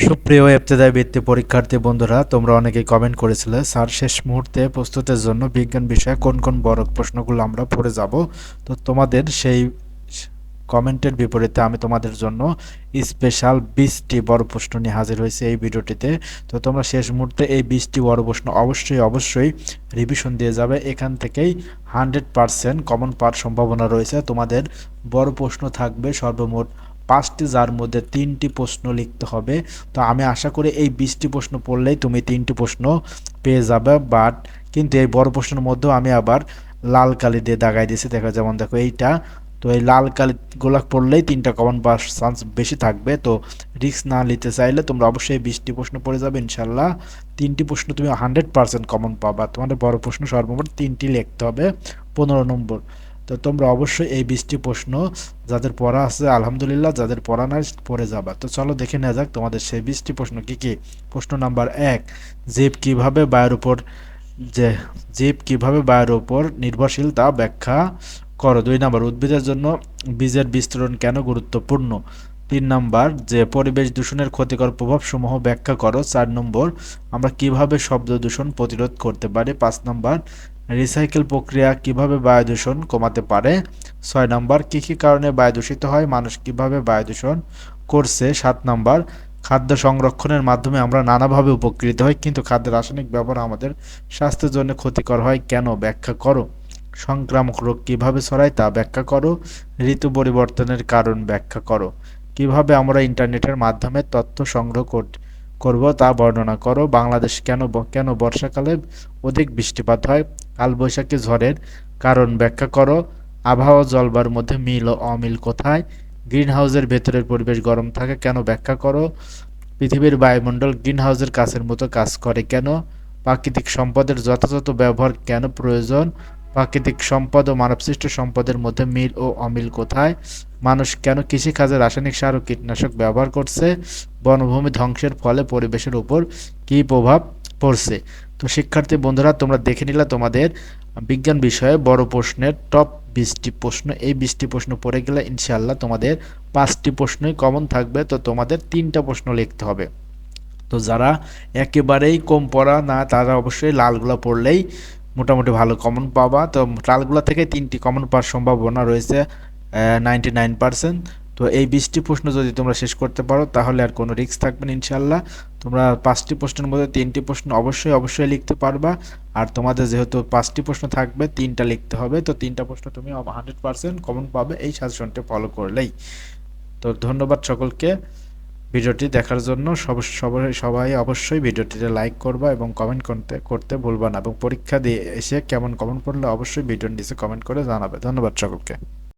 সুপ্রিয় ইবতেদায়ী বৃত্তি পরীক্ষার্থী বন্ধুরা, তোমরা অনেকেই কমেন্ট করেছিলে স্যার শেষ মুহূর্তে প্রস্তুতের জন্য বিজ্ঞান বিষয়ে কোন কোন বড় প্রশ্নগুলো আমরা পড়ে যাব। তো তোমাদের সেই কমেন্টের বিপরীতে আমি তোমাদের জন্য স্পেশাল 20টি বড় প্রশ্ন নিয়ে হাজির হয়েছি এই ভিডিওটিতে। তো তোমরা শেষ মুহূর্তে এই 20টি বড় প্রশ্ন অবশ্যই রিভিশন দিয়ে যাবে। এখান থেকেই 100% কমন পাওয়ার সম্ভাবনা রয়েছে। তোমাদের বড় প্রশ্ন থাকবে সর্বমোট 5টি, যার মধ্যে 3টি প্রশ্ন লিখতে হবে। তো আমি আশা করি এই 20টি প্রশ্ন পড়লেই তুমি 3টি প্রশ্ন পেয়ে যাবে। বাট কিন্তু এই বড় প্রশ্নের মধ্যেও আমি আবার লাল কালি দিয়ে দাগাই দিয়েছি, দেখো যেমন দেখো এইটা। তো এই লাল কালিগুলো পড়লেই 3টা কমন পাওয়ার চান্স বেশি থাকবে। তো রিস্ক না নিতে চাইলে তোমরা অবশ্যই 20টি প্রশ্ন পড়ে যাবে ইনশাল্লাহ। 3টি প্রশ্ন তুমি 100% কমন পাবা। তোমাদের বড় প্রশ্ন সর্বমোট 3টি লিখতে হবে, 15 নম্বর। তো তোমরা অবশ্যই এই 20টি প্রশ্ন যাদের পড়া আছে আলহামদুলিল্লাহ, যাদের পড়া নাই পড়ে যাবা। তো চলো দেখে নেওয়া যাক তোমাদের সেই 20টি প্রশ্ন কি কি। প্রশ্ন নাম্বার 1, জীব কিভাবে বায়ুর উপর যে জীব কিভাবে বায়ুর উপর নির্ভরশীল তা ব্যাখ্যা করো। 2 নাম্বার, উদ্ভিদের জন্য বীজের বিস্তরণ কেন গুরুত্বপূর্ণ। 3 নাম্বার, যে পরিবেশ দূষণের ক্ষতিকর প্রভাবসমূহ ব্যাখ্যা করো। 4 নম্বর, আমরা কিভাবে শব্দ দূষণ প্রতিরোধ করতে পারি। 5 নাম্বার, রিসাইকেল প্রক্রিয়া কিভাবে বায়ু দূষণ কমাতে পারে। 6 নাম্বার, কী কী কারণে বায়ু দূষিত হয়, মানুষ কিভাবে বায়ু দূষণ করছে। 7 নাম্বার, খাদ্য সংরক্ষণের মাধ্যমে আমরা নানাভাবে উপকৃত হই, কিন্তু খাদ্যের রাসায়নিক ব্যবহার আমাদের স্বাস্থ্যের জন্য ক্ষতিকর হয় কেন, ব্যাখ্যা করো। সংক্রামক রোগ কিভাবে ছড়ায় তা ব্যাখ্যা করো। ঋতু পরিবর্তনের কারণ ব্যাখ্যা করো। কিভাবে আমরা ইন্টারনেটের মাধ্যমে তথ্য সংগ্রহ করব তা বর্ণনা করো। বাংলাদেশ কেন বর্ষাকালে অধিক বৃষ্টিপাত হয়। কালবৈশাখী ঝড়ের কারণ ব্যাখ্যা করো। আবহাওয়া জলবায়ুর মধ্যে মিল ও অমিল কোথায়। গ্রিনহাউসের ভেতরের পরিবেশ গরম থাকে কেন, ব্যাখ্যা করো। পৃথিবীর বায়ুমণ্ডল গ্রিনহাউসের কাছের মতো কাজ করে কেন। প্রাকৃতিক সম্পদের যথাযথ ব্যবহার কেন প্রয়োজন। প্রাকৃতিক সম্পদ ও মানবসৃষ্ট সম্পদের মধ্যে মিল ও অমিল কোথায়। মানুষ কেন কৃষিকাজে রাসায়নিক সার ও কীটনাশক ব্যবহার করছে। বনভূমি ধ্বংসের ফলে পরিবেশের উপর কী প্রভাব পড়ছে। তো শিক্ষার্থী বন্ধুরা, তোমরা দেখে নিলে তোমাদের বিজ্ঞান বিষয়ে বড় প্রশ্নের টপ 20টি প্রশ্ন। এই 20টি প্রশ্ন পড়ে গেলে ইনশাআল্লাহ তোমাদের 5টি প্রশ্নই কমন থাকবে। তো তোমাদের 3টা প্রশ্ন লিখতে হবে। তো যারা একেবারেই কম পড়া না, তারা অবশ্যই লালগুলা পড়লেই মোটামুটি ভালো কমন পাবা। তো লালগুলা থেকে 3টি কমন পাওয়ার সম্ভাবনা রয়েছে 99%। তো এই 20টি প্রশ্ন যদি তোমরা শেষ করতে পারো তাহলে আর কোনো রিস্ক থাকবে না ইনশাল্লাহ। তোমরা 5টি প্রশ্নের মধ্যে 3টি প্রশ্ন অবশ্যই লিখতে পারবা। আর তোমাদের যেহেতু 5টি প্রশ্ন থাকবে, 3টা লিখতে হবে। তো 3টা প্রশ্ন তুমি 100% কমন পাবে এই সাজেশনটি ফলো করলেই। তো ধন্যবাদ সকলকে ভিডিওটি দেখার জন্য। সবাই অবশ্যই ভিডিওটিতে লাইক করবা এবং কমেন্ট করতে ভুলবা না, এবং পরীক্ষা দিয়ে এসে কেমন কমেন্ট পড়লে অবশ্যই ভিডিওর নিচে কমেন্ট করে জানাবে। ধন্যবাদ সকলকে।